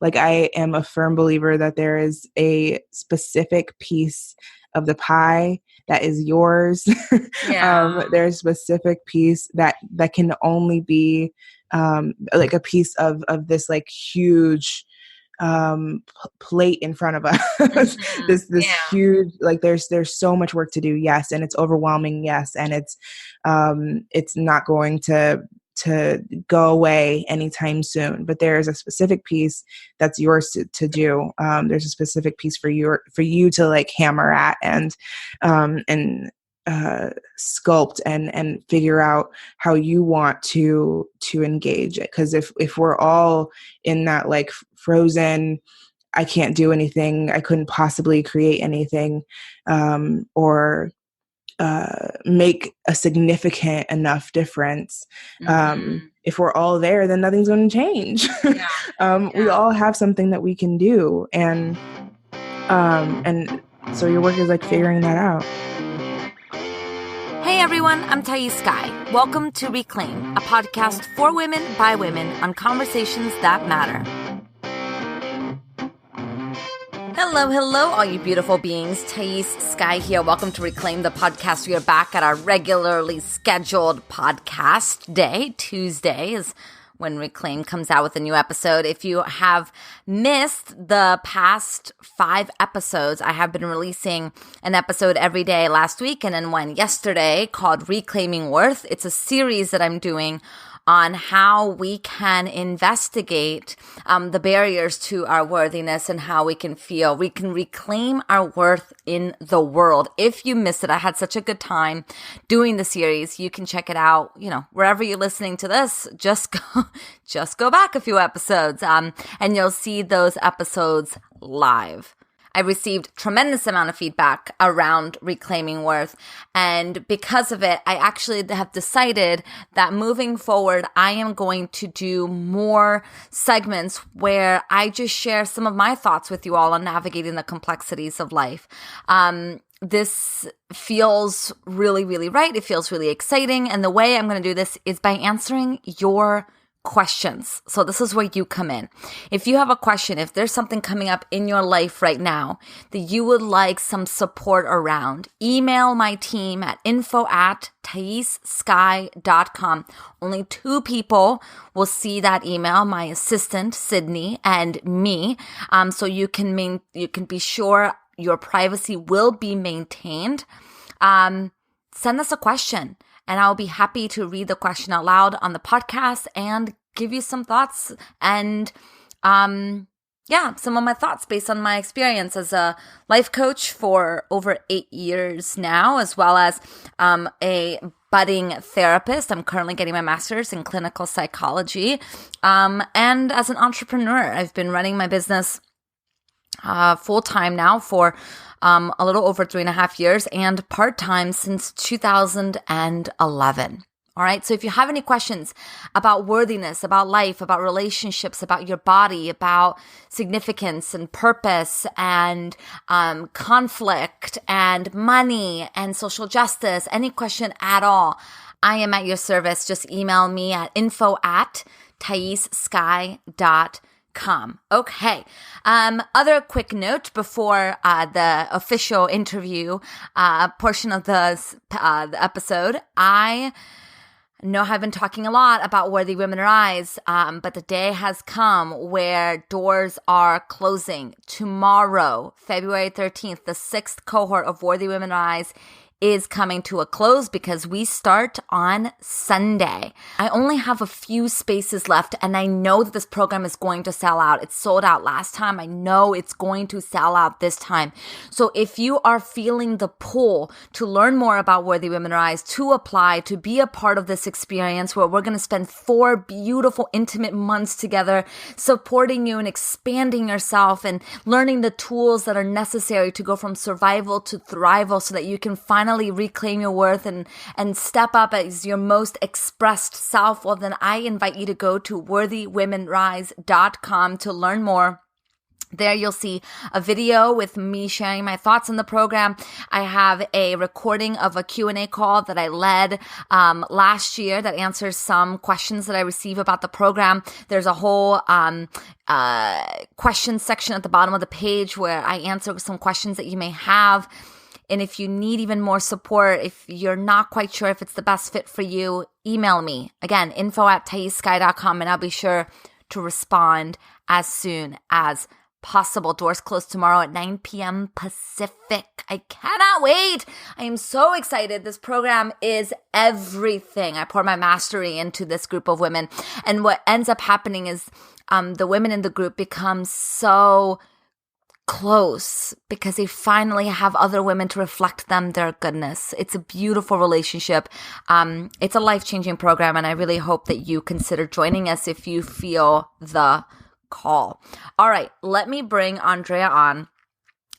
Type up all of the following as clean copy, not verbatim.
Like, I am a firm believer that there is a specific piece of the pie that is yours. Yeah. There's a specific piece that can only be like a piece of this like huge plate in front of us. this Yeah. huge, like, there's so much work to do, yes, and it's overwhelming, yes, and it's not going to go away anytime soon, but there is a specific piece that's yours to do. There's a specific piece for you to like hammer at and sculpt and figure out how you want to engage it. Because if we're all in that like frozen, I can't do anything, I couldn't possibly create anything, or make a significant enough difference. If we're all there, then nothing's going to change. We all have something that we can do, and so your work is like figuring that out. Hey everyone, I'm Thais Sky. Welcome to Reclaim, a podcast for women by women on conversations that matter. Hello, all you beautiful beings. Thais Sky here. Welcome to Reclaim, the podcast. We are back at our regularly scheduled podcast day. Tuesday is when Reclaim comes out with a new episode. If you have missed the past 5 episodes, I have been releasing an episode every day last week and then one yesterday called Reclaiming Worth. It's a series that I'm doing on how we can investigate the barriers to our worthiness and how we can reclaim our worth in the world. If you missed it, I had such a good time doing the series. You can check it out, wherever you're listening to this. Just go back a few episodes, and you'll see those episodes live. I received tremendous amount of feedback around reclaiming worth. And because of it, I actually have decided that moving forward, I am going to do more segments where I just share some of my thoughts with you all on navigating the complexities of life. This feels really, really right. It feels really exciting. And the way I'm going to do this is by answering your questions. So this is where you come in. If you have a question, if there's something coming up in your life right now that you would like some support around, email my team at info@thaissky.com. Only 2 people will see that email, my assistant, Sydney, and me. So you can be sure your privacy will be maintained. Send us a question, and I'll be happy to read the question out loud on the podcast and give you some thoughts and, some of my thoughts based on my experience as a life coach for over 8 years now, as well as a budding therapist. I'm currently getting my master's in clinical psychology. And as an entrepreneur, I've been running my business full-time now for a little over 3.5 years and part-time since 2011. All right. So if you have any questions about worthiness, about life, about relationships, about your body, about significance and purpose and conflict and money and social justice, any question at all, I am at your service. Just email me at info@thaissky.com. Okay. Other quick note before the official interview portion of the episode. I know I've been talking a lot about Worthy Women Rise, but the day has come where doors are closing. Tomorrow, February 13th, the 6th cohort of Worthy Women Rise is coming to a close because we start on Sunday. I only have a few spaces left, and I know that this program is going to sell out. It sold out last time. I know it's going to sell out this time. So if you are feeling the pull to learn more about Worthy Women Rise, to apply, to be a part of this experience where we're going to spend 4 beautiful, intimate months together, supporting you and expanding yourself and learning the tools that are necessary to go from survival to thrival so that you can finally reclaim your worth and step up as your most expressed self, well, then I invite you to go to worthywomenrise.com to learn more. There you'll see a video with me sharing my thoughts on the program. I have a recording of a Q&A call that I led last year that answers some questions that I receive about the program. There's a whole question section at the bottom of the page where I answer some questions that you may have. And if you need even more support, if you're not quite sure if it's the best fit for you, email me. Again, info@thaissky.com, and I'll be sure to respond as soon as possible. Doors close tomorrow at 9 p.m. Pacific. I cannot wait. I am so excited. This program is everything. I pour my mastery into this group of women. And what ends up happening is the women in the group become so close because they finally have other women to reflect them their goodness. It's a beautiful relationship. It's a life-changing program, and I really hope that you consider joining us if you feel the call. All right, let me bring Andrea on.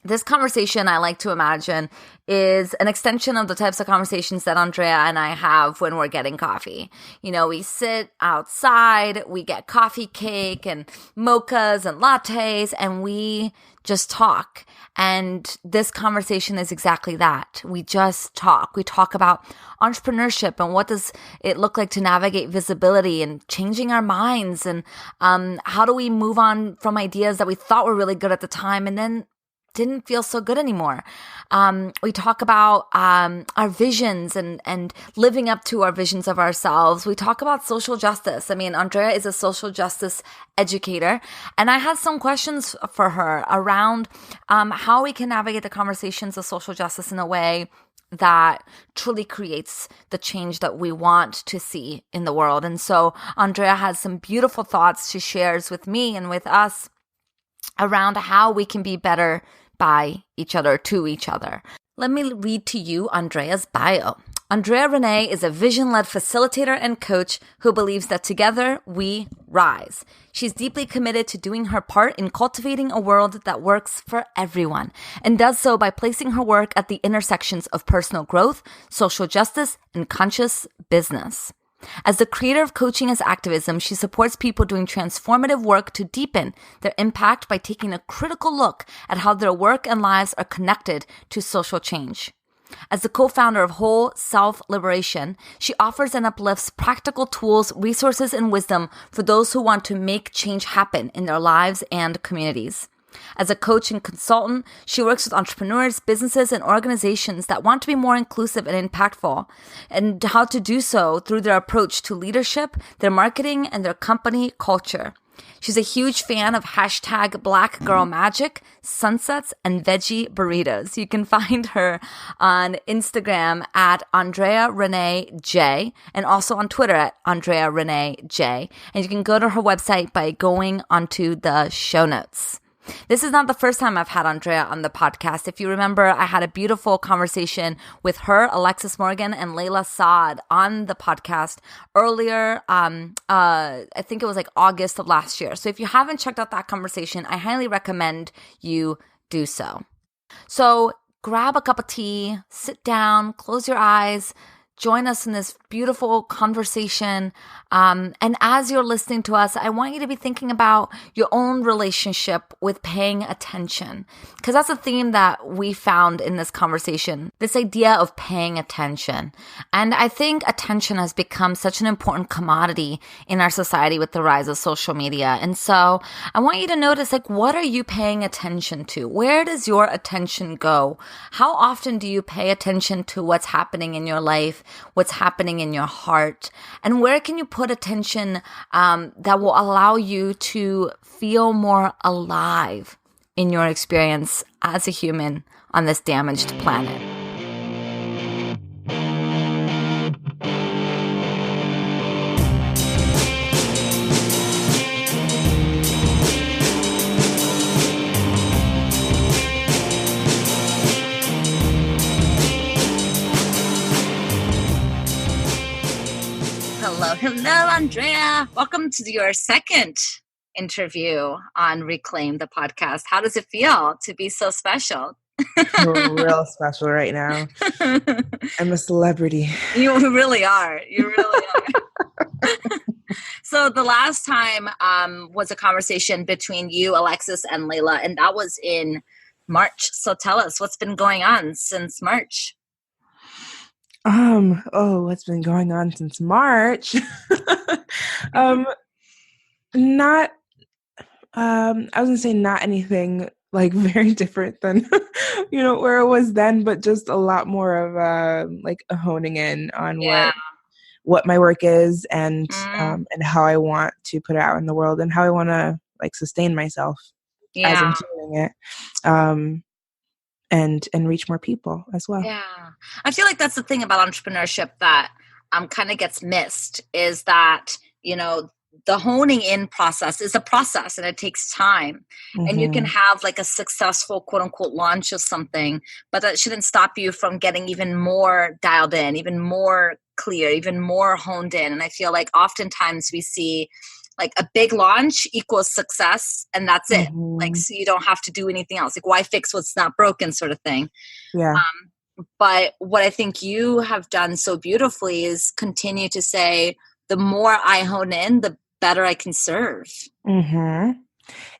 This conversation, I like to imagine, is an extension of the types of conversations that Andrea and I have when we're getting coffee. You know, we sit outside, we get coffee cake and mochas and lattes, and we just talk. And this conversation is exactly that. We just talk. We talk about entrepreneurship and what does it look like to navigate visibility and changing our minds, and how do we move on from ideas that we thought were really good at the time and then didn't feel so good anymore. We talk about our visions and living up to our visions of ourselves. We talk about social justice. I mean, Andrea is a social justice educator, and I had some questions for her around how we can navigate the conversations of social justice in a way that truly creates the change that we want to see in the world. And so Andrea has some beautiful thoughts she shares with me and with us around how we can be better by each other, to each other. Let me read to you Andrea's bio. Andrea Ranae is a vision-led facilitator and coach who believes that together we rise. She's deeply committed to doing her part in cultivating a world that works for everyone, and does so by placing her work at the intersections of personal growth, social justice, and conscious business. As the creator of Coaching as Activism, she supports people doing transformative work to deepen their impact by taking a critical look at how their work and lives are connected to social change. As the co-founder of Whole Self Liberation, she offers and uplifts practical tools, resources, and wisdom for those who want to make change happen in their lives and communities. As a coach and consultant, she works with entrepreneurs, businesses, and organizations that want to be more inclusive and impactful, and how to do so through their approach to leadership, their marketing, and their company culture. She's a huge fan of hashtag Black Girl Magic, sunsets, and veggie burritos. You can find her on Instagram at Andrea Ranae J, and also on Twitter at Andrea Ranae J. And you can go to her website by going onto the show notes. This is not the first time I've had Andrea on the podcast. If you remember, I had a beautiful conversation with her, Alexis Morgan, and Layla Saad on the podcast earlier. I think it was like August of last year. So if you haven't checked out that conversation, I highly recommend you do so. So grab a cup of tea, sit down, close your eyes, join us in this beautiful conversation. And as you're listening to us, I want you to be thinking about your own relationship with paying attention, because that's a theme that we found in this conversation, this idea of paying attention. And I think attention has become such an important commodity in our society with the rise of social media. And so I want you to notice, like, what are you paying attention to? Where does your attention go? How often do you pay attention to what's happening in your life, what's happening in your heart, and where can you put attention that will allow you to feel more alive in your experience as a human on this damaged planet? Hello, Andrea. Welcome to your second interview on Reclaim the podcast. How does it feel to be so special? Real special right now. I'm a celebrity. You really are. You really are. So the last time was a conversation between you, Alexis, and Layla, and that was in March. So tell us what's been going on since March. What's been going on since March? um, not, I was gonna say not anything like very different than, where it was then, but just a lot more of, like a honing in on Yeah. what my work is Mm, and how I want to put it out in the world and how I want to like sustain myself as I'm yeah. doing it. Um, and reach more people as well. Yeah. I feel like that's the thing about entrepreneurship that kind of gets missed is that, the honing in process is a process and it takes time. And you can Mm-hmm. have like a successful quote unquote launch of something, but that shouldn't stop you from getting even more dialed in, even more clear, even more honed in. And I feel like oftentimes we see like a big launch equals success and that's it. Like, Mm-hmm. so you don't have to do anything else. Like, why fix what's not broken, sort of thing. Yeah. But what I think you have done so beautifully is continue to say, the more I hone in, the better I can serve. Mm-hmm.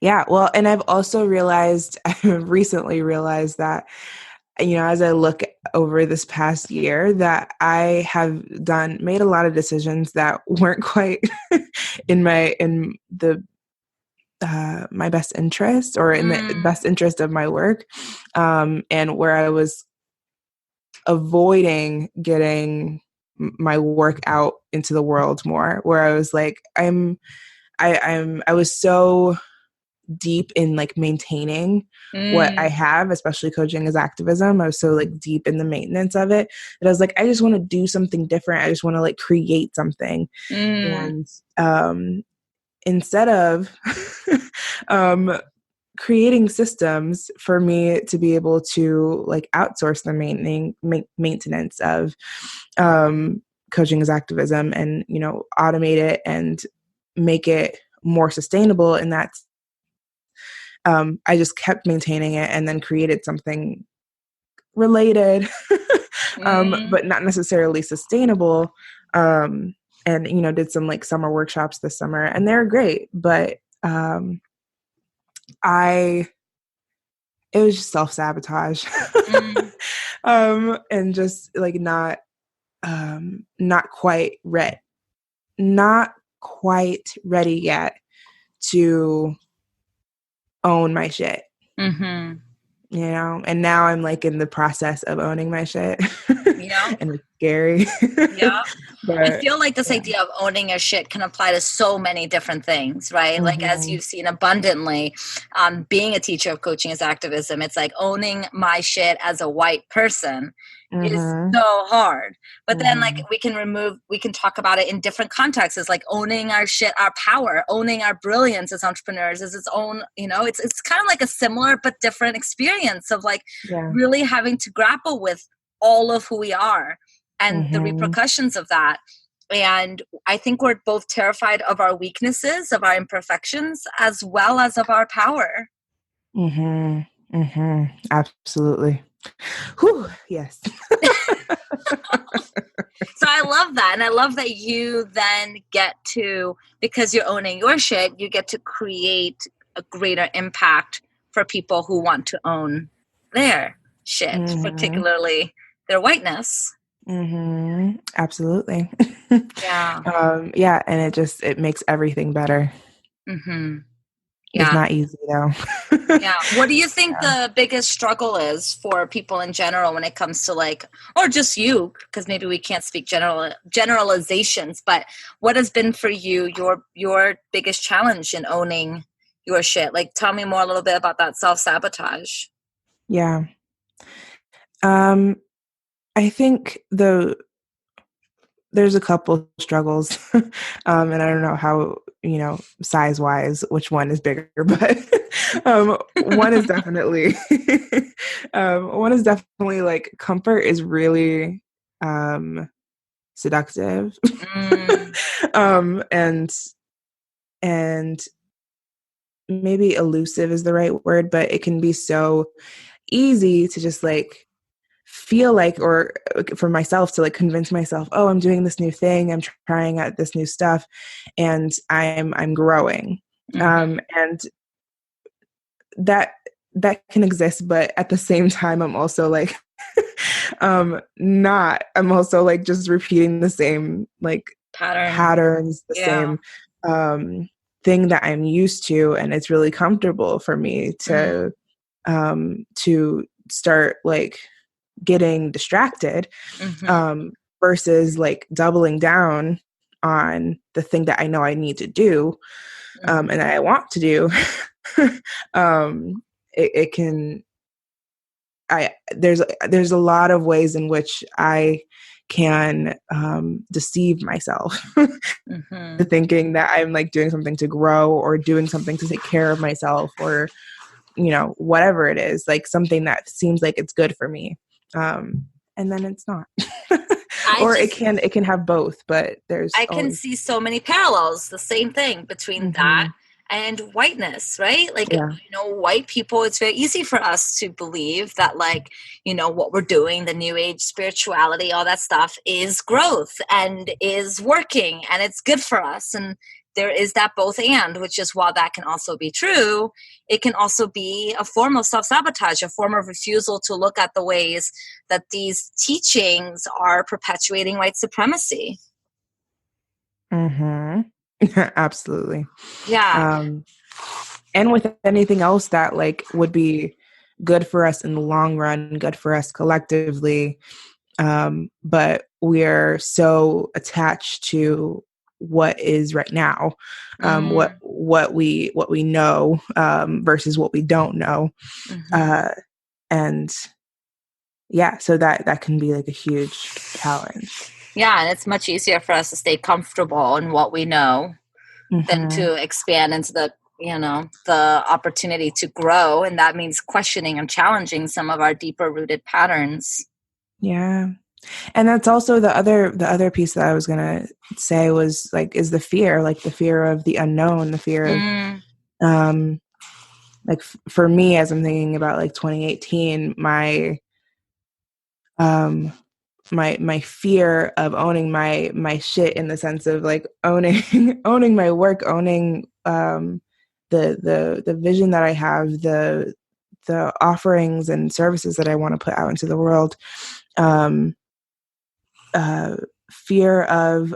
Yeah. Well, and I've also realized, I've recently realized that, as I look over this past year, that I have made a lot of decisions that weren't quite in the my best interest or in the Mm, best interest of my work, and where I was avoiding getting my work out into the world more, where I was like, I was so deep in like maintaining what I mm, have, especially coaching as activism. I was so like deep in the maintenance of it that I was like, I just want to do something different. I just want to like create something. mm, And instead of um, creating systems for me to be able to like outsource the maintenance of coaching as activism and automate it and make it more sustainable, and that's I just kept maintaining it and then created something related, mm, but not necessarily sustainable. Um, and did some like summer workshops this summer, and they're great, but I it was just self sabotage, mm, and just like not quite not quite ready yet to own my shit. mm-hmm. And now I'm like in the process of owning my shit Yeah. and it's scary. Yeah. I But feel like this yeah. idea of owning your shit can apply to so many different things, right? Like, as Mm-hmm. you've seen abundantly, being a teacher of coaching as activism, it's like owning my shit as a white person is Mm-hmm. so hard. But then, like, Mm-hmm. we can talk about it in different contexts. It's like owning our shit, our power, owning our brilliance as entrepreneurs is its own, it's kind of like a similar but different experience of like Yeah. really having to grapple with all of who we are and the Mm-hmm. repercussions of that. And I think we're both terrified of our weaknesses, of our imperfections, as well as of our power. Mm-hmm. Mm-hmm. Absolutely. Whew. Yes. So I love that. And I love that you then get to, because you're owning your shit, you get to create a greater impact for people who want to own their shit, Mm-hmm. particularly their whiteness. Mm-hmm. Absolutely. Yeah. Yeah, and it makes everything better. Mm-hmm. It's Yeah. not easy though. Yeah. What do you think Yeah. the biggest struggle is for people in general when it comes to like, or just you, because maybe we can't speak generalizations, but what has been for you your biggest challenge in owning your shit? Like, tell me more a little bit about that self-sabotage. Yeah. Um, I think there's a couple struggles, and I don't know how, size wise, which one is bigger, but one is definitely, one is definitely like comfort is really seductive, Mm, and and maybe elusive is the right word, but it can be so easy to just like feel like, or for myself to like convince myself, oh, I'm doing this new thing, I'm trying out this new stuff, and I'm growing. And that can exist, but at the same time, I'm also like, I'm also like just repeating the same like patterns, the same thing that I'm used to, and it's really comfortable for me to start like getting distracted, versus like doubling down on the thing that I know I need to do, and I want to do. It can, there's a lot of ways in which I can deceive myself thinking that I'm like doing something to grow or doing something to take care of myself, or whatever it is, like something that seems like it's good for me, and then it's not. Or it can have both, but I can see so many parallels, the same thing between that and whiteness, right? Like, white people, it's very easy for us to believe that, like, what we're doing, the new age spirituality, all that stuff is growth and is working and it's good for us. And there is that both and, which is, while that can also be true, it can also be a form of self-sabotage, a form of refusal to look at the ways that these teachings are perpetuating white supremacy. Absolutely. Yeah. And with anything else that like would be good for us in the long run, good for us collectively, but we're so attached to what is right now, what we know, versus what we don't know, and so that can be like a huge challenge. Yeah, and it's much easier for us to stay comfortable in what we know than to expand into the opportunity to grow, and that means questioning and challenging some of our deeper rooted patterns. Yeah. And that's also the other piece that I was gonna say was like, is the fear of the unknown, the fear of like for me, as I'm thinking about like 2018, my fear of owning my shit, in the sense of like owning my work, owning the vision that I have, the offerings and services that I want to put out into the world. Fear of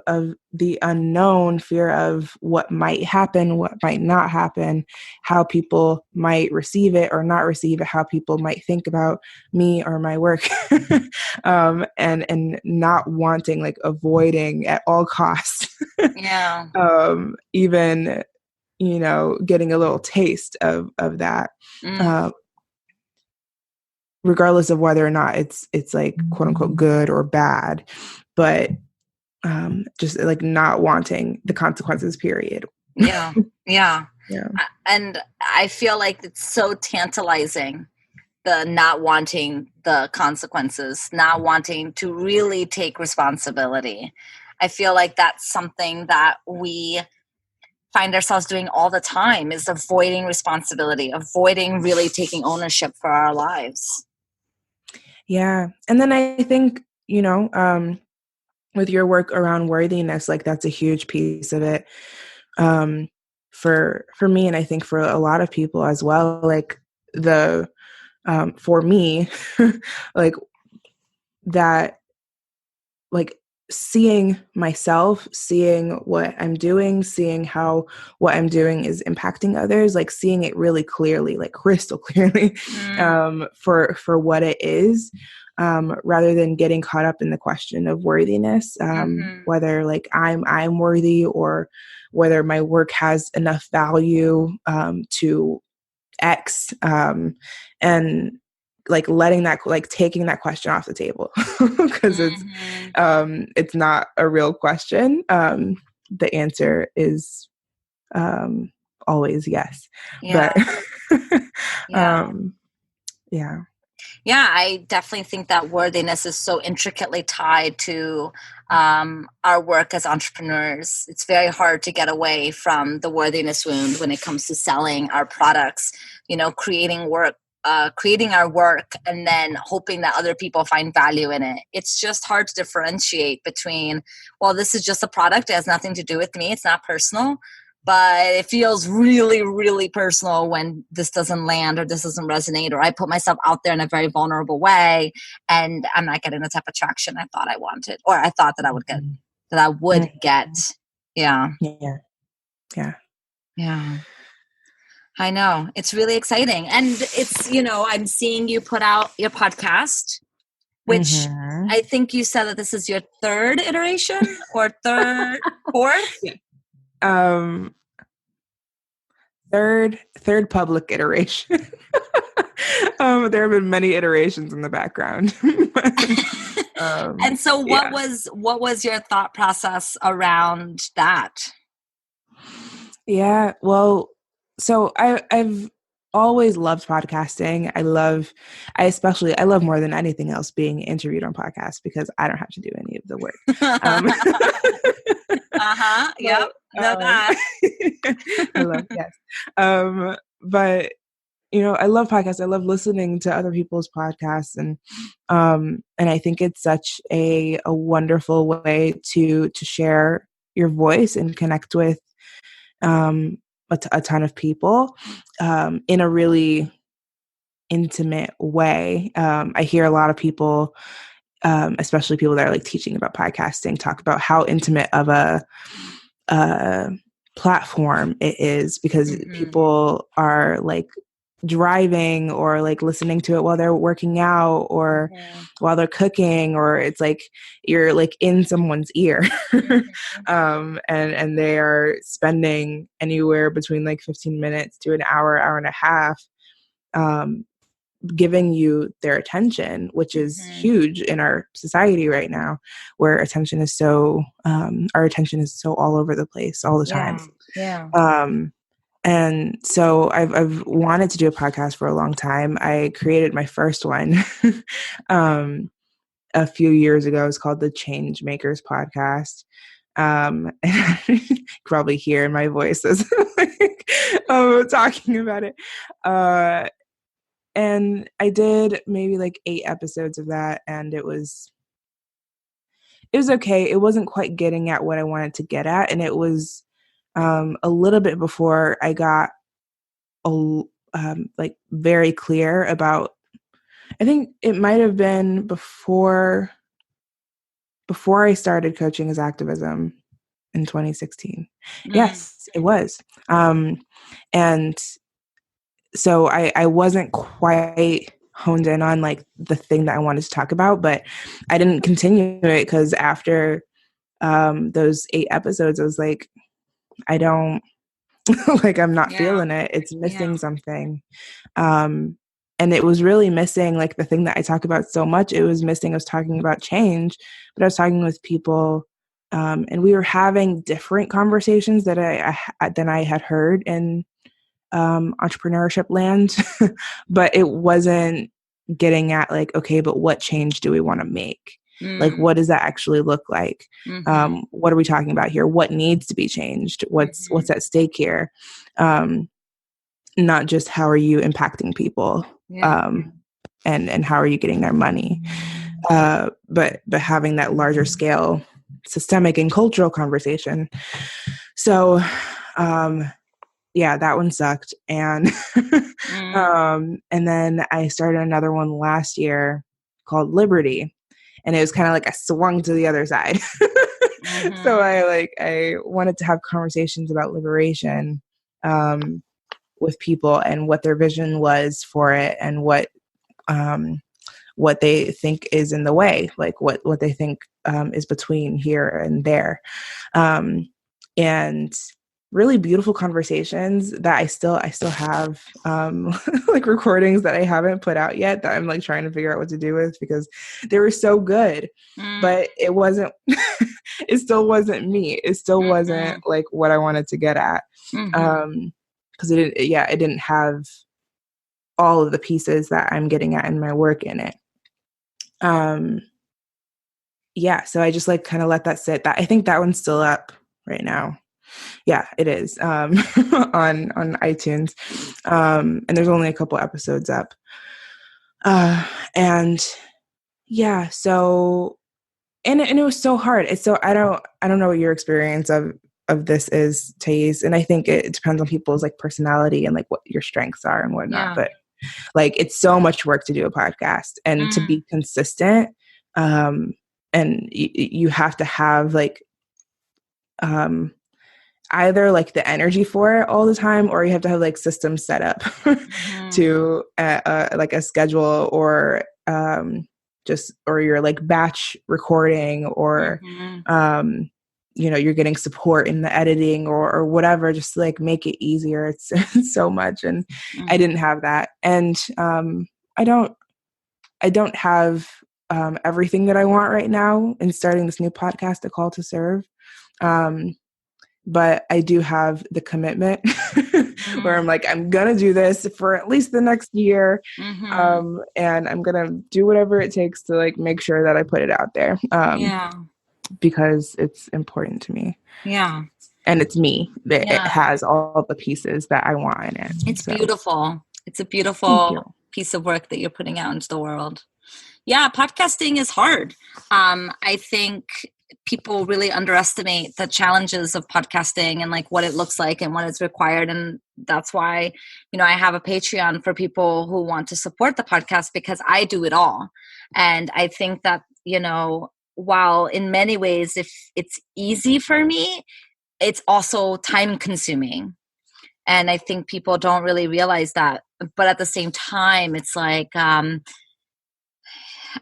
the unknown, fear of what might happen, what might not happen, how people might receive it or not receive it, how people might think about me or my work, and not wanting, like avoiding at all costs, even getting a little taste of that. Regardless of whether or not it's like quote unquote good or bad, but just like not wanting the consequences, period. Yeah. And I feel like it's so tantalizing, the not wanting the consequences, not wanting to really take responsibility. I feel like that's something that we find ourselves doing all the time, is avoiding responsibility, avoiding really taking ownership for our lives. Yeah. And then I think, with your work around worthiness, like that's a huge piece of it, for me, and I think for a lot of people as well. Like for me, like that, like seeing myself, seeing what I'm doing, seeing how what I'm doing is impacting others, like seeing it really clearly, like crystal clearly, for what it is, rather than getting caught up in the question of worthiness, whether like I'm worthy, or whether my work has enough value to X, and like letting that, like taking that question off the table, because it's not a real question. The answer is always yes. But I definitely think that worthiness is so intricately tied to our work as entrepreneurs. It's very hard to get away from the worthiness wound when it comes to selling our products, creating work creating our work and then hoping that other people find value in it. It's just hard to differentiate between, well, this is just a product. It has nothing to do with me. It's not personal. But it feels really, really personal when this doesn't land or this doesn't resonate, or I put myself out there in a very vulnerable way and I'm not getting the type of traction I thought I wanted, or I thought that I would get, that I would get. Yeah. Yeah. Yeah. Yeah. I know. It's really exciting. And it's, I'm seeing you put out your podcast, which I think you said that this is your third iteration or fourth? Yeah. Third public iteration. There have been many iterations in the background. And so what was your thought process around that? Yeah, well, so I've always loved podcasting. I love more than anything else being interviewed on podcasts because I don't have to do any of the work. Yep. Know that. I love, yes. But I love podcasts. I love listening to other people's podcasts, and I think it's such a wonderful way to share your voice and connect with a ton of people in a really intimate way. I hear a lot of people, especially people that are like teaching about podcasting, talk about how intimate of a platform it is because people are like driving or like listening to it while they're working out or while they're cooking, or it's like you're like in someone's ear. And they are spending anywhere between like 15 minutes to an hour and a half giving you their attention, which is huge in our society right now, where attention is so our attention is so all over the place all the time. And so I've wanted to do a podcast for a long time. I created my first one a few years ago. It's called the Change Makers Podcast. And you can probably hear my voice as like, talking about it. And I did maybe like 8 episodes of that, and it was okay. It wasn't quite getting at what I wanted to get at, and it was a little bit before I got like very clear about. I think it might have been before I started coaching as activism in 2016. Yes, it was. And so I wasn't quite honed in on like the thing that I wanted to talk about, but I didn't continue it because after those 8 episodes, I was like, I don't like, I'm not feeling it. It's missing something. And it was really missing like the thing that I talk about so much. It was missing. I was talking about change, but I was talking with people and we were having different conversations that than I had heard in entrepreneurship land, but it wasn't getting at like, okay, but what change do we want to make? Like, what does that actually look like? What are we talking about here? What needs to be changed? What's at stake here? Not just how are you impacting people, and how are you getting their money? But having that larger scale, systemic and cultural conversation. So, yeah, that one sucked. And, and then I started another one last year called Liberty. And it was kind of like I swung to the other side. So I wanted to have conversations about liberation with people and what their vision was for it and what they think is in the way, like what they think is between here and there. And really beautiful conversations that I still have like recordings that I haven't put out yet that I'm like trying to figure out what to do with because they were so good, but it wasn't, it still wasn't me. It still wasn't like what I wanted to get at. Cause it didn't have all of the pieces that I'm getting at in my work in it. So I just like kind of let that sit. That I think that one's still up right now. Yeah, it is on iTunes, and there's only a couple episodes up. And yeah, so and it was so hard. It's so I don't know what your experience of this is, Thais, and I think it depends on people's like personality and like what your strengths are and whatnot. Yeah. But like it's so much work to do a podcast and to Mm. be consistent. And you have to have like um either like the energy for it all the time, or you have to have like systems set up Mm-hmm. to like a schedule, or just or you're like batch recording, or Mm-hmm. um you're getting support in the editing, or whatever, just to like make it easier. It's so much, and I Mm-hmm. didn't have that. And I don't I don't have everything that I want right now in starting this new podcast, A Call to Serve. Um, but I do have the commitment where I'm like, I'm going to do this for at least the next year. Mm-hmm. And I'm going to do whatever it takes to like make sure that I put it out there, Yeah. because it's important to me. Yeah. And it's me that it Yeah. has all the pieces that I want in it. It's So beautiful. It's a thank you. beautiful piece of work that you're putting out into the world. Yeah, podcasting is hard. I think people really underestimate the challenges of podcasting and like what it looks like and what is required. And that's why, I have a Patreon for people who want to support the podcast, because I do it all. And I think that, while in many ways, if it's easy for me, it's also time consuming. And I think people don't really realize that. But at the same time, it's like,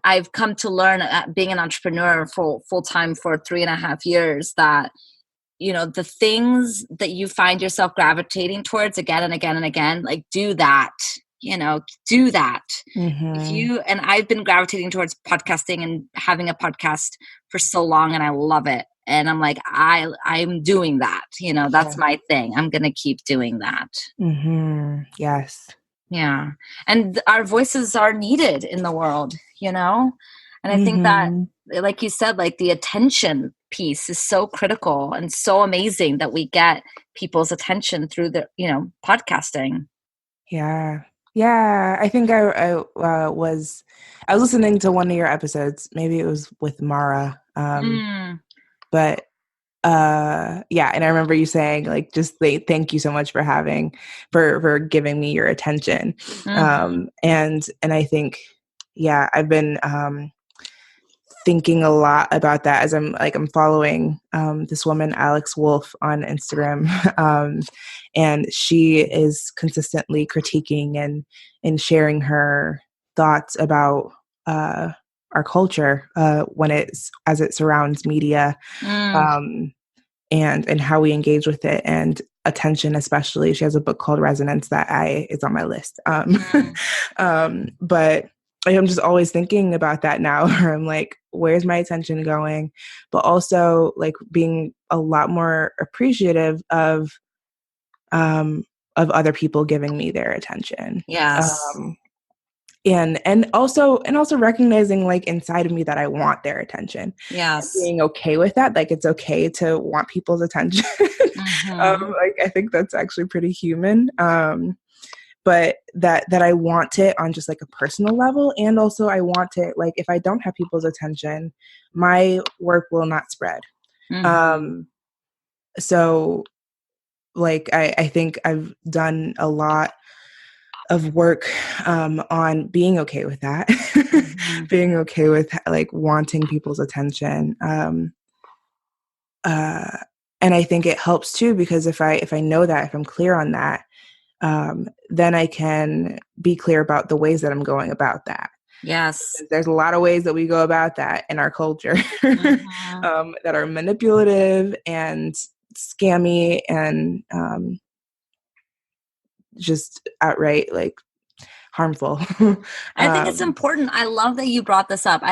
I've come to learn, being an entrepreneur for full time for 3.5 years, that the things that you find yourself gravitating towards again and again and again, like do that. Do that. If Mm-hmm. you and I've been gravitating towards podcasting and having a podcast for so long, and I love it. And I'm like, I'm doing that. That's Yeah. my thing. I'm gonna keep doing that. Mm-hmm. Yes. Yeah. And our voices are needed in the world, And I think that, Mm-hmm. like you said, like the attention piece is so critical and so amazing that we get people's attention through the, podcasting. Yeah. Yeah. I think I was listening to one of your episodes. Maybe it was with Mara. Mm, But yeah, and I remember you saying like, just thank you so much for for giving me your attention. mm-hmm, And I think, yeah, I've been thinking a lot about that as I'm following this woman, Alex Wolf, on Instagram. And she is consistently critiquing and sharing her thoughts about our culture when as it surrounds media, mm, um, and how we engage with it, and attention especially. She has a book called Resonance that is on my list. mm. But I'm just always thinking about that now, where I'm like, where's my attention going? But also like being a lot more appreciative of other people giving me their attention. Yes. Um, and also recognizing like inside of me that I want their attention, and Yes. being okay with that. Like it's okay to want people's attention. Mm-hmm. Like I think that's actually pretty human. But that I want it on just like a personal level, and also I want it like if I don't have people's attention, my work will not spread. Mm-hmm. Um, so like I think I've done a lot of work on being okay with that, Mm-hmm. being okay with like wanting people's attention. Uh, and I think it helps too, because if I know that, if I'm clear on that, then I can be clear about the ways that I'm going about that. Yes. There's a lot of ways that we go about that in our culture, Mm-hmm. that are manipulative and scammy, and just outright like harmful. I think it's um, important. I love that you brought this up.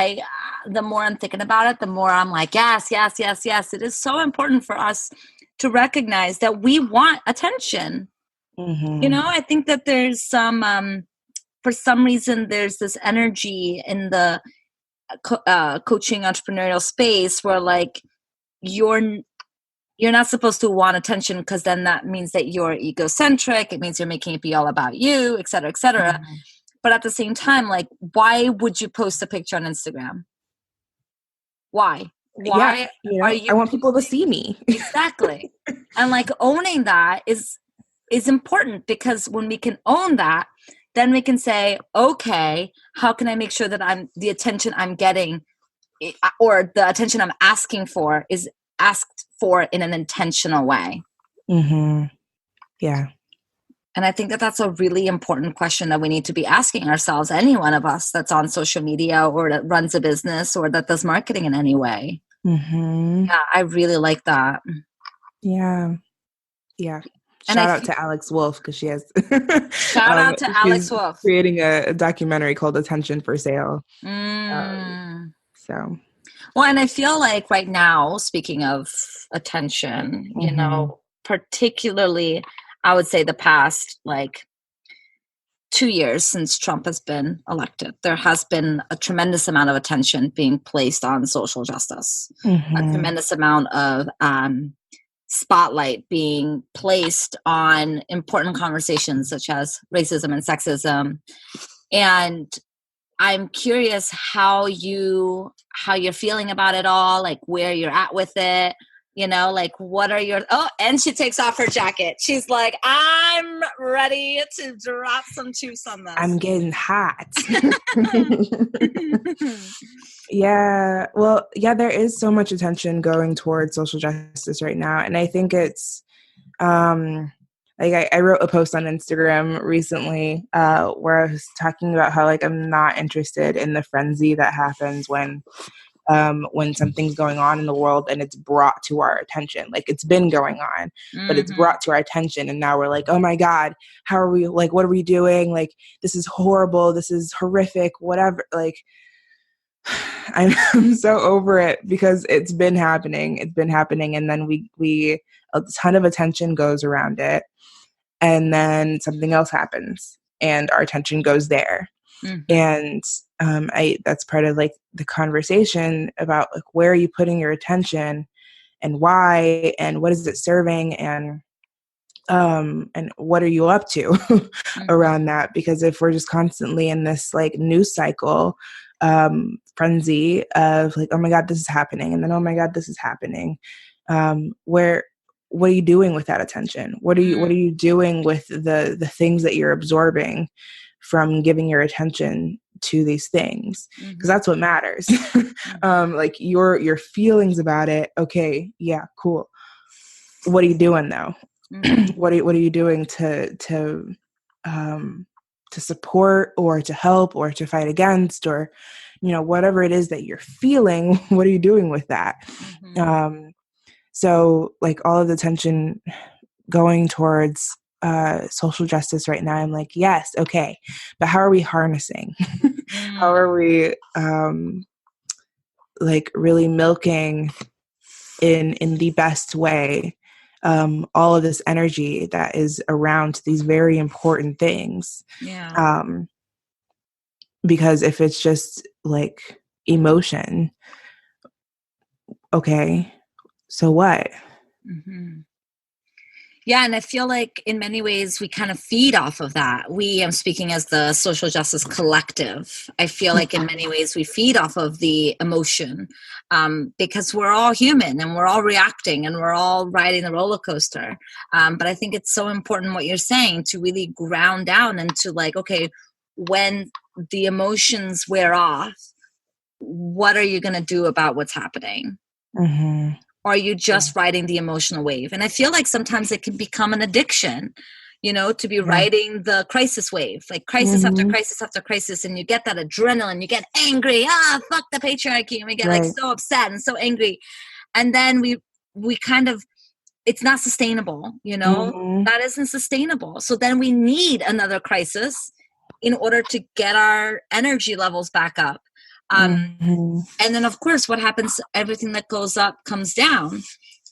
The more I'm thinking about it, the more I'm like, yes, yes, yes, yes. It is so important for us to recognize that we want attention. mhm. I think that there's for some reason, there's this energy in the coaching entrepreneurial space where like you're you're not supposed to want attention, because then that means that you're egocentric. It means you're making it be all about you, et cetera, et cetera. Mm-hmm. But at the same time, like, why would you post a picture on Instagram? Why? Yeah, Why you are know, I you want people to posting? see me. Exactly. And like owning that is important, because when we can own that, then we can say, okay, how can I make sure that the attention I'm getting, or the attention I'm asking for, is asked for in an intentional way? Mm-hmm. Yeah. And I think that that's a really important question that we need to be asking ourselves, any one of us that's on social media or that runs a business or that does marketing in any way. Mm-hmm. Yeah, I really like that. Yeah. Yeah. And Shout out to Alex Wolf, because she has shout out to Alex she's Wolf. creating a documentary called Attention for Sale. So Well, and I feel like right now, speaking of attention, mm-hmm. particularly, I would say the past like 2 years since Trump has been elected, there has been a tremendous amount of attention being placed on social justice, a Mm-hmm. tremendous amount of spotlight being placed on important conversations such as racism and sexism. And I'm curious how you're feeling about it all, like where you're at with it, like what are your, and she takes off her jacket. She's like, I'm ready to drop some juice on this. I'm getting hot. Yeah. Well, yeah, there is so much attention going towards social justice right now. And I think it's, like I wrote a post on Instagram recently where I was talking about how like I'm not interested in the frenzy that happens when something's going on in the world and it's brought to our attention. Like it's been going on, but it's brought to our attention, and now we're like, oh my God, how are we, like, what are we doing? Like, this is horrible. This is horrific, whatever. Like, I'm so over it, because it's been happening. And then we a ton of attention goes around it, and then something else happens and our attention goes there. And that's part of like the conversation about like, where are you putting your attention and why, and what is it serving, and what are you up to around that? Because if we're just constantly in this like news cycle frenzy of like, oh my God, this is happening, and then oh my God, this is happening, what are you doing with that attention? What are you doing with the things that you're absorbing from giving your attention to these things? Because that's what matters. Like your feelings about it. Okay, yeah, cool. What are you doing though? What are you doing to support or to help or to fight against, or whatever it is that you're feeling? What are you doing with that? So like all of the tension going towards social justice right now, I'm like, yes, okay, but how are we harnessing? How are we like really milking in the best way all of this energy that is around these very important things? Because if it's just like emotion, okay, so what? Yeah, and I feel like in many ways we kind of feed off of that. I'm speaking as the social justice collective. I feel like in many ways we feed off of the emotion because we're all human and we're all reacting and we're all riding the roller coaster. But I think it's so important what you're saying, to really ground down and to like, okay, when the emotions wear off, what are you going to do about what's happening? Or are you just riding the emotional wave? And I feel like sometimes it can become an addiction, to be riding the crisis wave, like crisis after crisis after crisis. And you get that adrenaline, you get angry, fuck the patriarchy. And we get like so upset and so angry. And then we kind of, it's not sustainable, that isn't sustainable. So then we need another crisis in order to get our energy levels back up. And then of course what happens, everything that goes up comes down,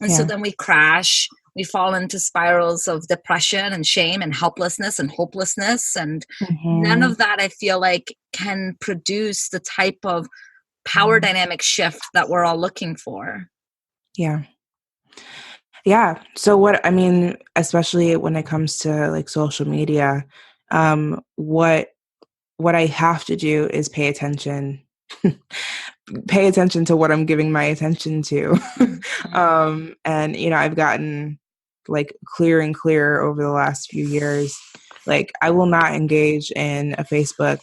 and so then we crash, we fall into spirals of depression and shame and helplessness and hopelessness, and none of that I feel like can produce the type of power dynamic shift that we're all looking for. Yeah. So what, I mean, especially when it comes to like social media, what I have to do is pay attention, pay attention to what I'm giving my attention to. Mhm. And, you know, I've gotten like clearer and clearer over the last few years. Like, I will not engage in a Facebook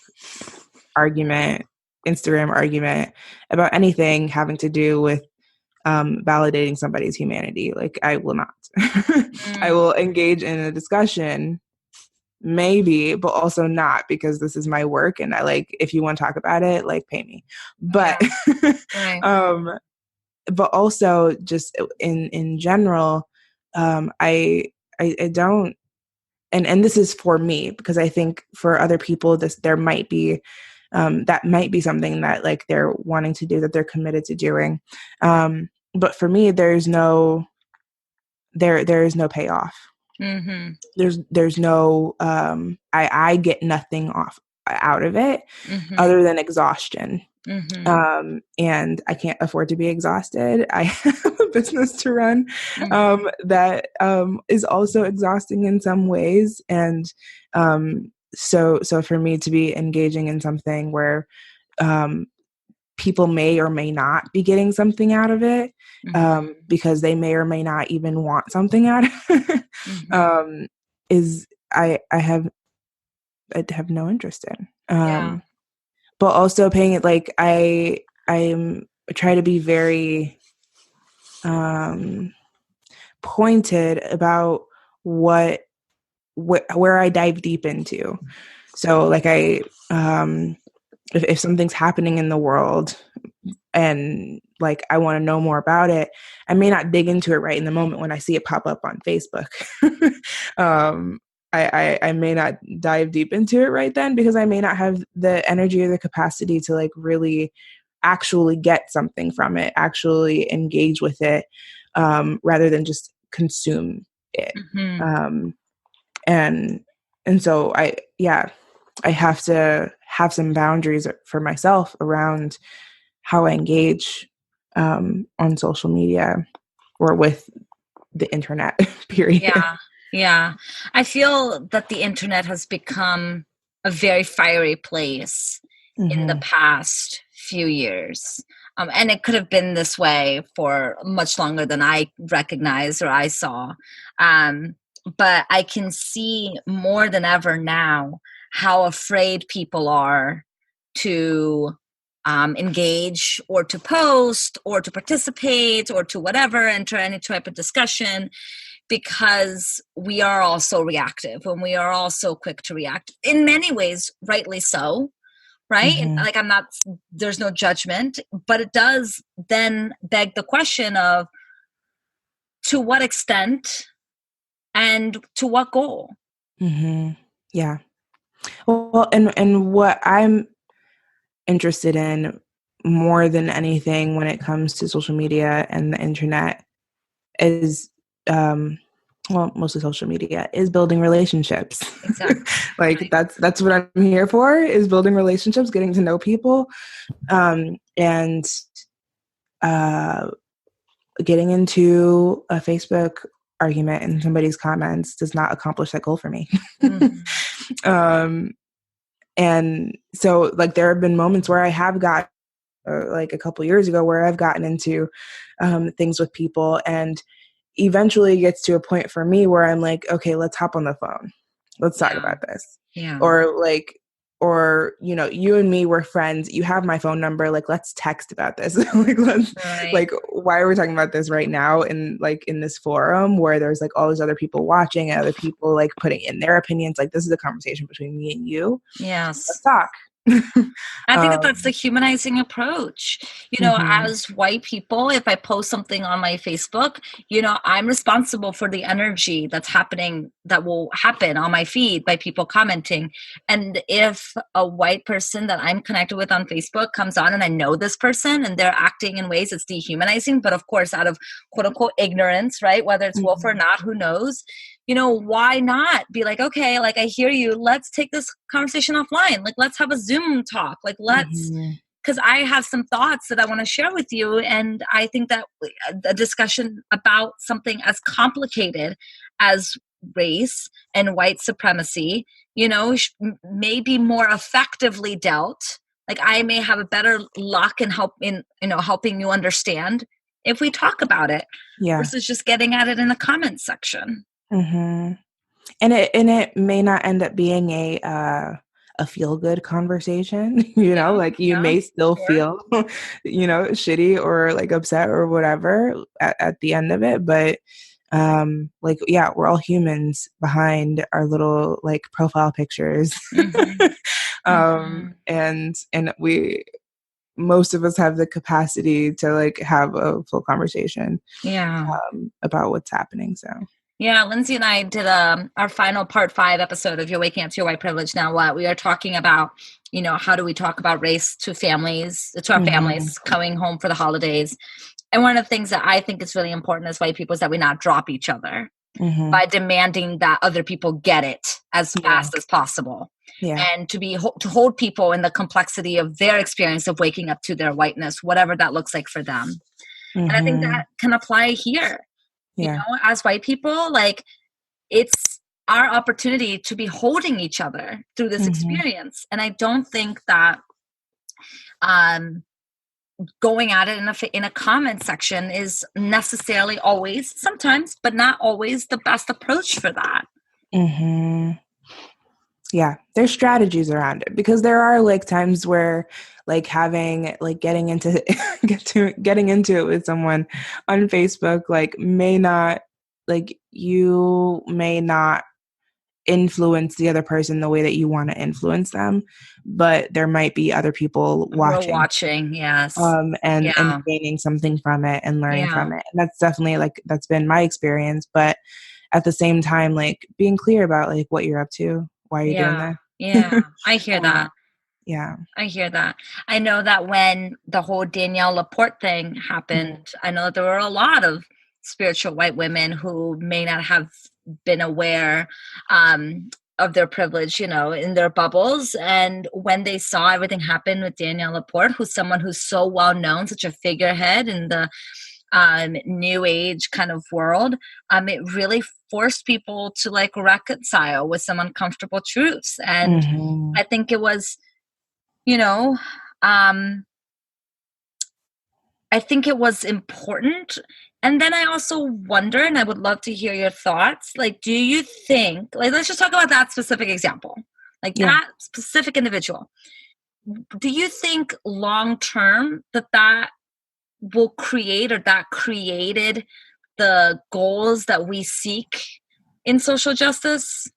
argument, Instagram argument about anything having to do with validating somebody's humanity. Like, I will not. I Mm. will engage in a discussion, maybe, but also not, because this is my work, and I like, if you want to talk about it, like, pay me. But Yeah. Right. um but also just in general, I don't, and this is for me, because I think for other people, this, there might be that might be something that like they're wanting to do, that they're committed to doing. But for me, there is no payoff. Mm-hmm. There's no I get nothing off out of it Mm-hmm. other than exhaustion. Mm-hmm. And I can't afford to be exhausted. I have a business to run that is also exhausting in some ways. And so for me to be engaging in something where um, people may or may not be getting something out of it, Mm-hmm. because they may or may not even want something out of it, Mm-hmm. is I have no interest in. Yeah. But also paying it, like, I'm try to be very um pointed about where I dive deep into. So like if something's happening in the world and like I want to know more about it, I may not dig into it right in the moment when I see it pop up on Facebook. um, I may not dive deep into it right then, because I may not have the energy or the capacity to like really actually get something from it, actually engage with it, rather than just consume it. Mm-hmm. Um, and and so I have to have some boundaries for myself around how I engage on social media or with the internet, period. Yeah. Yeah. I feel that the internet has become a very fiery place in the Mm-hmm. past few years. And it could have been this way for much longer than I recognized or I saw. Um, but I can see more than ever now how afraid people are to engage or to post or to participate or to whatever, enter any type of discussion, because we are all so reactive and we are all so quick to react in many ways, rightly so, right? And Mm-hmm. like, I'm not, there's no judgment, but it does then beg the question of to what extent and to what goal. Mm-hmm. Yeah. Well, and what I'm interested in more than anything when it comes to social media and the internet is, well, mostly social media, is building relationships. Exactly. Like, Right. that's what I'm here for, is building relationships, getting to know people, and uh, getting into a Facebook argument in somebody's comments does not accomplish that goal for me. Mm-hmm. um, and so, like, there have been moments where I have got, like a couple years ago, where I've gotten into things with people, and eventually it gets to a point for me where I'm like, okay, let's hop on the phone. Let's talk Yeah. about this. Yeah. Or like, or, you know, you and me were friends. You have my phone number. Like, let's text about this. Like, let's, Right. like, why are we talking about this right now in like in this forum where there's like all these other people watching and other people like putting in their opinions? Like, this is a conversation between me and you. Let's Yes. talk. I think that that's the um, humanizing approach. mhm, As white people, if I post something on my Facebook, I'm responsible for the energy that will happen on my feed by people commenting. And if a white person that I'm connected with on Facebook comes on and I know this person and they're acting in ways that's dehumanizing, but of course, out of quote unquote ignorance, right? Whether it's wolf or mhm, not, who knows? Why not be like, okay, like I hear you, let's take this conversation offline. Like, let's have a Zoom talk. Like, let's mhm. because I have some thoughts that I want to share with you. And I think that a discussion about something as complicated as race and white supremacy, may be more effectively dealt. Like, I may have a better luck in helping you understand if we talk about it versus just getting at it in the comments section. Mm-hmm. And it may not end up being a feel good conversation, like you may still feel, shitty or like upset or whatever at the end of it. But we're all humans behind our little like profile pictures. And most of us have the capacity to like have a full conversation about what's happening. So yeah, Lindsay and I did our final part 5 episode of You're Waking Up to Your White Privilege. Now what? We are talking about, how do we talk about race to our families coming home for the holidays. And one of the things that I think is really important as white people is that we not drop each other by demanding that other people get it as fast as possible. Yeah. And to hold people in the complexity of their experience of waking up to their whiteness, whatever that looks like for them. And I think that can apply here. Yeah. As white people, like, it's our opportunity to be holding each other through this experience. And I don't think that going at it in a comment section is necessarily always, sometimes, but not always, the best approach for that. Yeah, there's strategies around it, because there are like times where like having like getting into it with someone on Facebook like you may not influence the other person the way that you want to influence them, but there might be other people watching, yes, and gaining something from it and learning from it. And that's definitely like, that's been my experience. But at the same time, like being clear about like what you're up to, why are you doing that? Yeah, I hear that. Yeah. I hear that. I know that when the whole Danielle Laporte thing happened, I know that there were a lot of spiritual white women who may not have been aware of their privilege, in their bubbles. And when they saw everything happen with Danielle Laporte, who's someone who's so well known, such a figurehead in the new age kind of world, it really forced people to like reconcile with some uncomfortable truths. And I think it was, I think it was important. And then I also wonder, and I would love to hear your thoughts, like, do you think, like, let's just talk about that specific example, like that specific individual. Do you think long-term that will create, or that created the goals that we seek in social justice?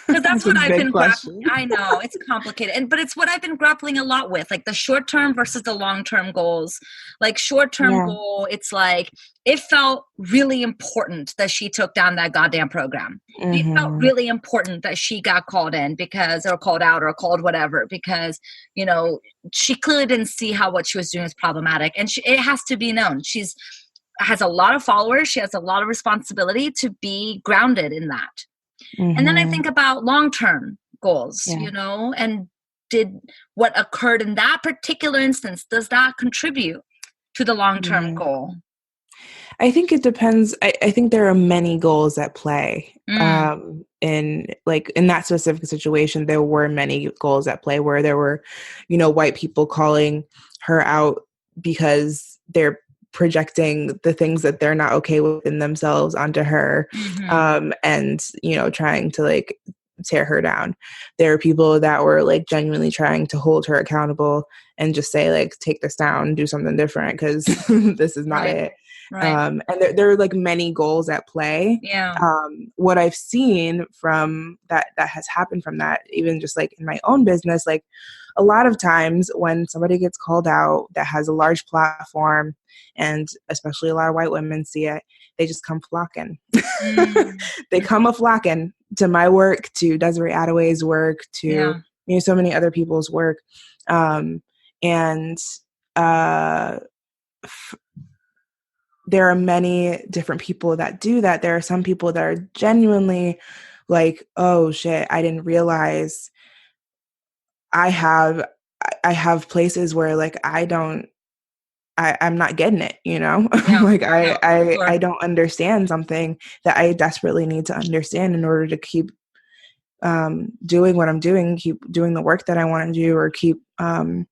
Because that's what I've been grappling. I know it's complicated, but it's what I've been grappling a lot with, like the short term versus the long term goals. Like short term goal, it's like it felt really important that she took down that goddamn program. It felt really important that she got called in or called out or called whatever, because she clearly didn't see how what she was doing was problematic, and it has to be known. She's has a lot of followers. She has a lot of responsibility to be grounded in that. And then I think about long-term goals, and did what occurred in that particular instance, does that contribute to the long-term goal? I think it depends. I think there are many goals at play. In that specific situation, there were many goals at play where there were, white people calling her out because they're projecting the things that they're not okay with in themselves onto her, and trying to like tear her down. There are people that were like genuinely trying to hold her accountable and just say like, take this down, do something different, because this is not it. And there are like many goals at play. What I've seen from that has happened from that, even just like in my own business, like a lot of times when somebody gets called out that has a large platform, and especially a lot of white women see it, they just come flocking. They come a-flocking to my work, to Desiree Attaway's work, to so many other people's work. There are many different people that do that. There are some people that are genuinely like, oh shit, I didn't realize I have places where like I'm not getting it, you know? Yeah. Like Yeah. I Sure. don't understand something that I desperately need to understand in order to keep doing what I'm doing, keep doing the work that I want to do, or keep or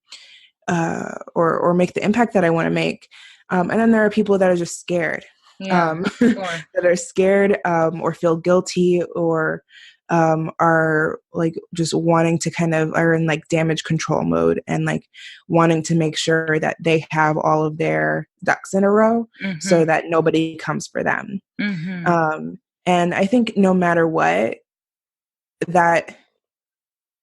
make the impact that I want to make. And then there are people that are just scared, Yeah. um, Sure. that are scared or feel guilty or are like just wanting to kind of are in like damage control mode and like wanting to make sure that they have all of their ducks in a row Mm-hmm. so that nobody comes for them. Mm-hmm. And I think no matter what, that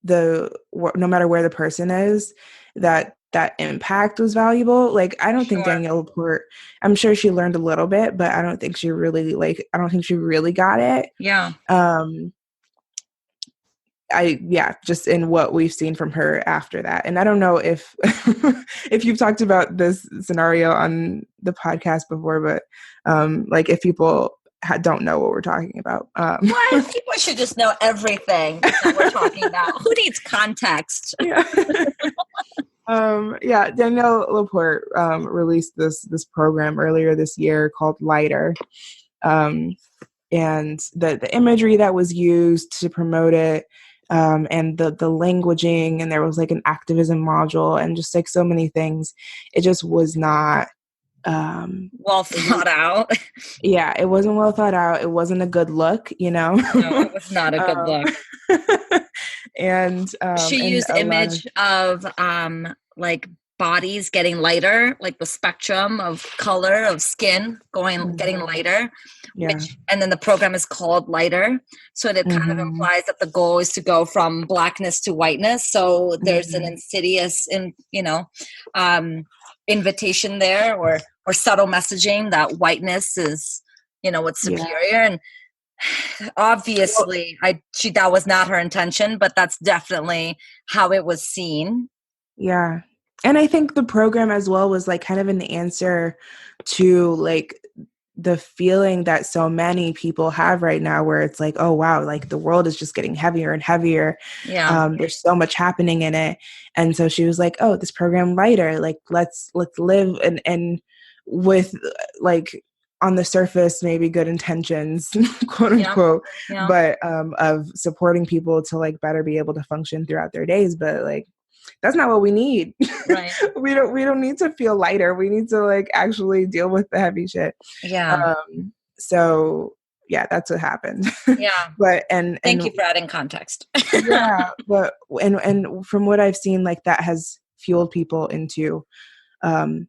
no matter where the person is, that impact was valuable. Like I don't think Sure. Danielle Laporte, I'm sure she learned a little bit, but I don't think she really got it. Yeah. um just in what we've seen from her after that. And I don't know if if you've talked about this scenario on the podcast before, but like if people don't know what we're talking about. What? People should just know everything that we're talking about. Who needs context? Yeah. Yeah, Danielle Laporte released this program earlier this year called Lighter. And the imagery that was used to promote it, and the languaging, and there was like an activism module and just like so many things. It just was not Well thought out. yeah, it wasn't well thought out. It wasn't a good look, you know. No, it was not a good um, look. She and used a lot of image of like bodies getting lighter, like the spectrum of color of skin getting Mhm. lighter, Yeah. and then the program is called Lighter. So it kind of Hmm. implies that the goal is to go from blackness to whiteness. So there's an Hmm. insidious um, invitation there, or subtle messaging that whiteness is, what's Yeah. superior. And Well, obviously that was not her intention, but that's definitely how it was seen. yeah. And I think the program as well was like kind of an answer to like the feeling that so many people have right now where it's like, oh wow, like the world is just getting heavier and heavier. Yeah. There's so much happening in it. And so she was like, oh, this program Lighter, like let's live and with like on the surface maybe good intentions, quote Yeah. unquote, Yeah. but of supporting people to like better be able to function throughout their days. But like that's not what we need. Right. We don't need to feel lighter. We need to like actually deal with the heavy shit. Yeah. So yeah, that's what happened. Yeah. But and Thank you for adding context. yeah, but and from what I've seen, like that has fueled people um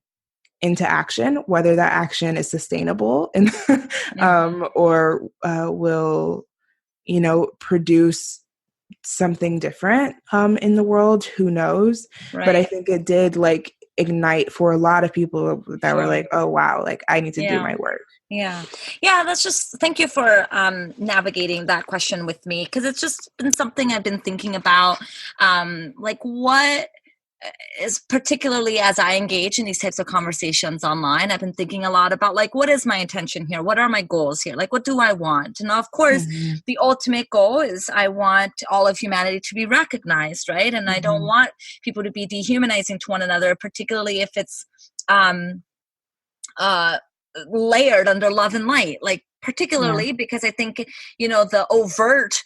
into action, whether that action is sustainable and or will produce something different in the world, who knows. But I Right. think it did like ignite for a lot of people that were Sure. like, oh wow, like I need to do Yeah. my work. Yeah. Yeah. That's just, thank you for navigating that question with me, because it's just been something I've been thinking about. Like, what is, particularly as I engage in these types of conversations online, I've been thinking a lot about like, what is my intention here? What are my goals here? Like, what do I want? And of course, Mhm. the ultimate goal is I want all of humanity to be recognized, right? And I don't Mhm. want people to be dehumanizing to one another, particularly if it's um, uh, layered under love and light, like Yeah. particularly because I think, the overt,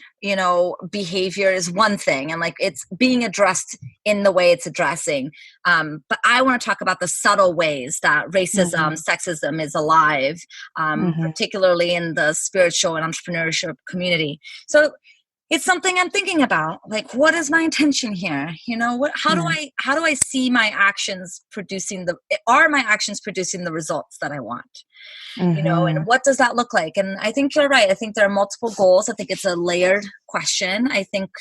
behavior is one thing, and like it's being addressed in the way it's addressing. But I want to talk about the subtle ways that racism, Mhm. sexism is alive, Mhm. particularly in the spiritual and entrepreneurship community. So it's something I'm thinking about. Like, what is my intention here? How do Yeah. I see my actions are my actions producing the results that I want? And Mhm. what does that look like? And I think you're right. I think there are multiple goals. I think it's a layered question. I think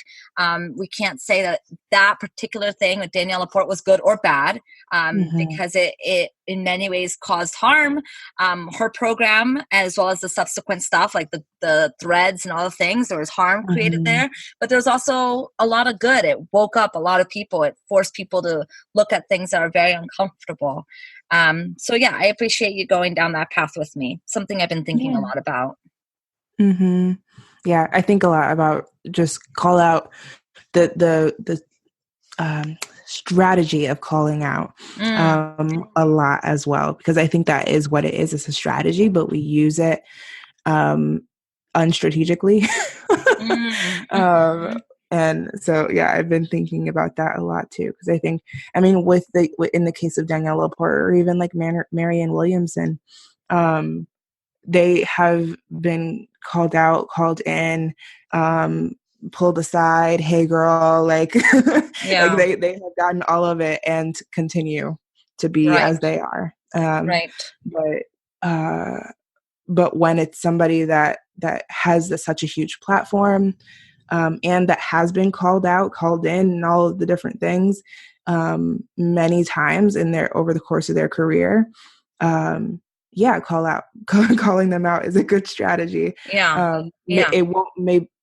we can't say that particular thing with Danielle Laporte was good or bad, Mhm. because it in many ways caused harm. Her program, as well as the subsequent stuff, like the threads and all the things, there was harm created Mhm. there. But there's also a lot of good. It woke up a lot of people. It forced people to look at things that are very uncomfortable. So yeah, I appreciate you going down that path with me. Something I've been thinking a Yeah. lot about. Mhm. Yeah, I think a lot about just call out the strategy of calling out a lot as well, because I think that is what it is. It's a strategy, but we use it unstrategically. um, and so, yeah, I've been thinking about that a lot too, because I think, I mean, in the case of Danielle Laporte or even like Marianne Williamson, they have been called out, called in, pulled aside, hey girl, like, like they have gotten all of it and continue to be Right. as they are. Right. But when it's somebody that has such a huge platform, and that has been called out, called in, and all of the different things, many times over the course of their career, calling them out is a good strategy.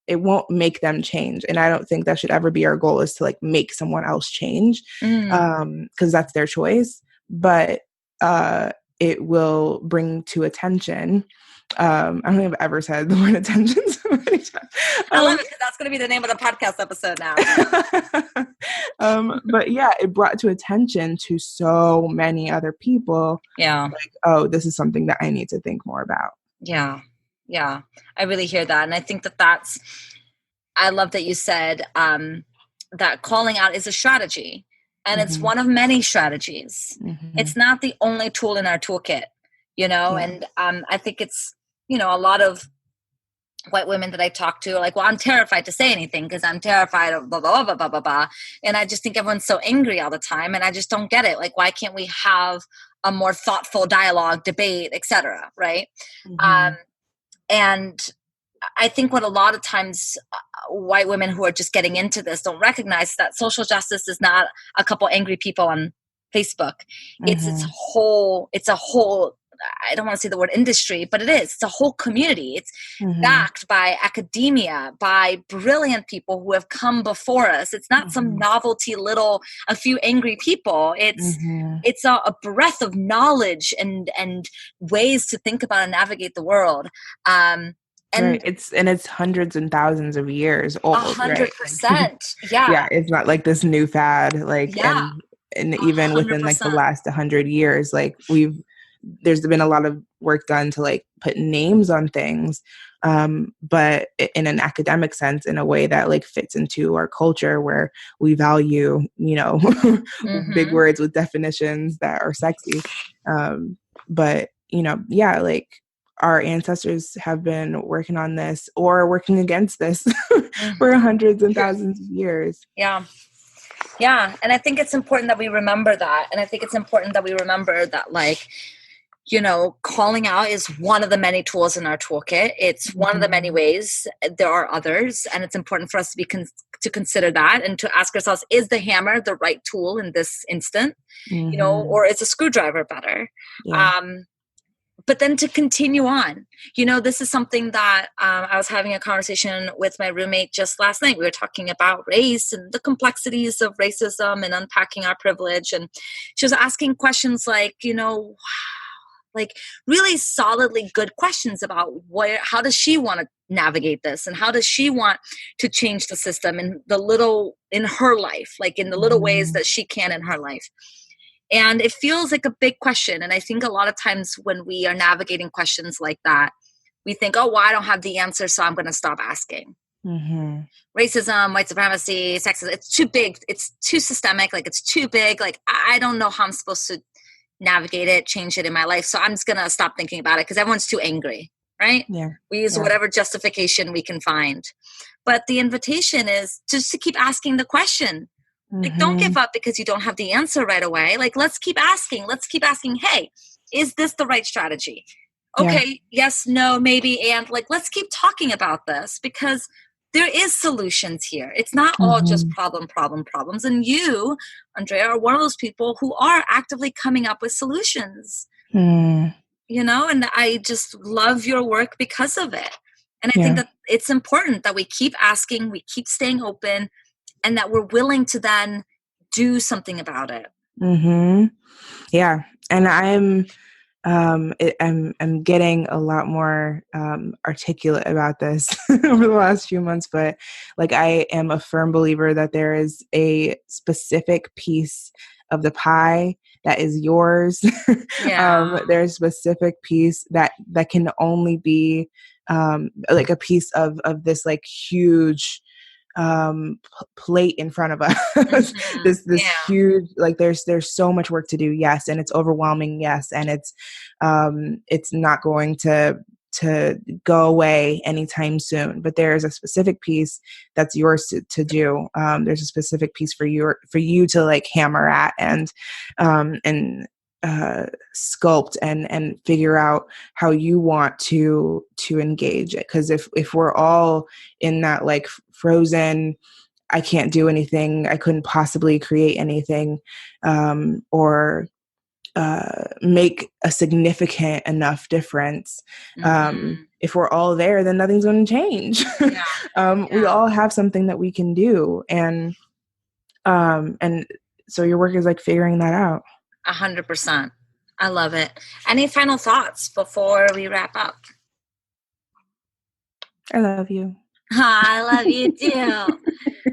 It won't make them change, and I don't think that should ever be our goal, is to like make someone else change, because that's their choice. But it will bring to attention. I don't think I've ever said the word attention so many times. I love it, because that's going to be the name of the podcast episode now. But yeah, it brought to attention to so many other people. Yeah. Like, oh, this is something that I need to think more about. Yeah. Yeah. I really hear that. And I think I love that you said that calling out is a strategy. And it's one of many strategies. It's not the only tool in our toolkit, and I think it's, a lot of white women that I talk to are like, well, I'm terrified to say anything because I'm terrified of blah, blah, blah, blah, blah, blah. And I just think everyone's so angry all the time. And I just don't get it. Like, why can't we have a more thoughtful dialogue, debate, etc. Right? And I think what a lot of times white women who are just getting into this don't recognize, that social justice is not a couple angry people on Facebook. It's a whole, I don't want to say the word industry, but it is. It's a whole community. It's backed by academia, by brilliant people who have come before us. It's not some novelty a few angry people. It's a breadth of knowledge and ways to think about and navigate the world. And right. It's hundreds and thousands of years old. 100%. Right? Yeah. Yeah. It's not like this new fad, like, yeah. and even 100%. Within like the last 100 years, like there's been a lot of work done to like put names on things, but in an academic sense, in a way that like fits into our culture, where we value, big words with definitions that are sexy. But like, our ancestors have been working on this or working against this for hundreds and thousands of years. Yeah. Yeah. And I think it's important that we remember that. And I think it's important that we remember that, like, calling out is one of the many tools in our toolkit. It's one of the many ways. There are others. And it's important for us to to consider that and to ask ourselves, is the hammer the right tool in this instant? Or is a screwdriver better? Yeah. But then to continue on, this is something that I was having a conversation with my roommate just last night. We were talking about race and the complexities of racism and unpacking our privilege. And she was asking questions like, like really solidly good questions about how does she want to navigate this, and how does she want to change the system in her life, like in the little ways that she can in her life. And it feels like a big question. And I think a lot of times when we are navigating questions like that, we think, oh, well, I don't have the answer, so I'm going to stop asking. Racism, white supremacy, sexism, it's too big. It's too systemic. Like, it's too big. Like, I don't know how I'm supposed to navigate it, change it in my life. So I'm just going to stop thinking about it because everyone's too angry, right? Yeah. We use whatever justification we can find. But the invitation is just to keep asking the question. Like, don't give up because you don't have the answer right away. Like, let's keep asking. Hey, is this the right strategy? Okay. Yes, no, maybe. And like, let's keep talking about this, because there is solutions here. It's not all just problems. And you, Andrea, are one of those people who are actively coming up with solutions, and I just love your work because of it. And I think that it's important that we keep asking, we keep staying open, and that we're willing to then do something about it. Yeah. And I'm I'm getting a lot more articulate about this over the last few months, but like I am a firm believer that there is a specific piece of the pie that is yours. Yeah. There's a specific piece that can only be like a piece of this like huge plate in front of us. This Yeah. huge, like there's so much work to do, yes, and it's overwhelming, yes, and it's not going to go away anytime soon, but there is a specific piece that's yours to do. There's a specific piece for you to like hammer at and sculpt and figure out how you want to engage it, because if we're all in that like frozen, I can't do anything, I couldn't possibly create anything, or make a significant enough difference. If we're all there, then nothing's going to change. We all have something that we can do, and so your work is like figuring that out. 100%. I love it. Any final thoughts before we wrap up? I love you. I love you too.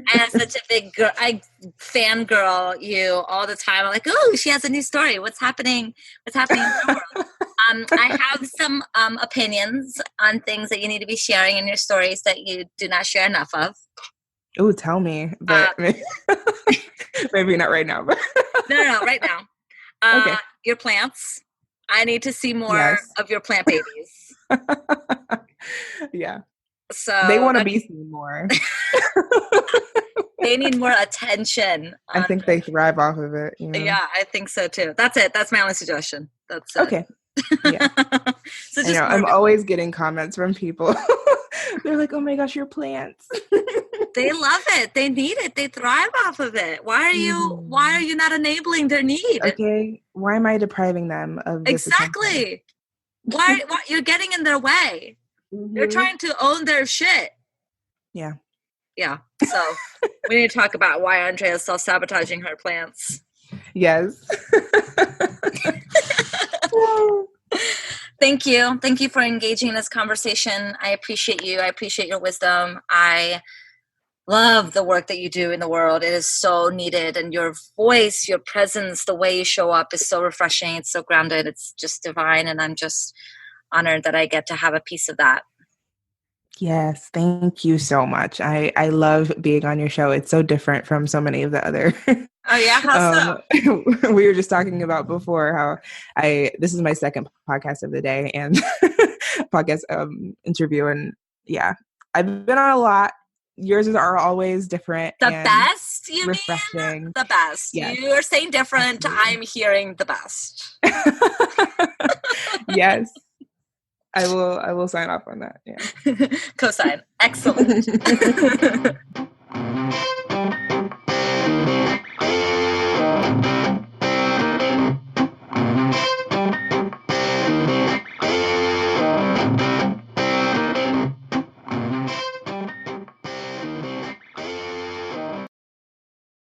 I'm such a big girl. I fangirl you all the time. I'm like, oh, she has a new story. What's happening? What's happening in the world? I have some opinions on things that you need to be sharing in your stories that you do not share enough of. Oh, tell me, but maybe not right now. But no, right now. Okay. Your plants. I need to see more of your plant babies. Yeah. So they want to be seen more. They need more attention. I think they thrive off of it. You know? Yeah, I think so too. That's it. That's my only suggestion. That's it. Okay. Yeah. So just I'm always getting comments from people. They're like, "Oh my gosh, your plants." They love it. They need it. They thrive off of it. Why are you not enabling their need? Okay. Why am I depriving them of this exactly? Why you're getting in their way? They're trying to own their shit. Yeah. Yeah. So we need to talk about why Andrea is self-sabotaging her plants. Yes. Thank you. Thank you for engaging in this conversation. I appreciate you. I appreciate your wisdom. I love the work that you do in the world. It is so needed. And your voice, your presence, the way you show up is so refreshing. It's so grounded. It's just divine. And I'm just honored that I get to have a piece of that. Yes, thank you so much. I love being on your show. It's so different from so many of the other. Oh yeah, how so? We were just talking about before how this is my second podcast of the day and podcast interview, and yeah, I've been on a lot. Yours are always different. The best, you refreshing. Mean? The best. Yes. You are saying different. Absolutely. I'm hearing the best. Yes. I will sign off on that. Yeah. Cosign. Excellent.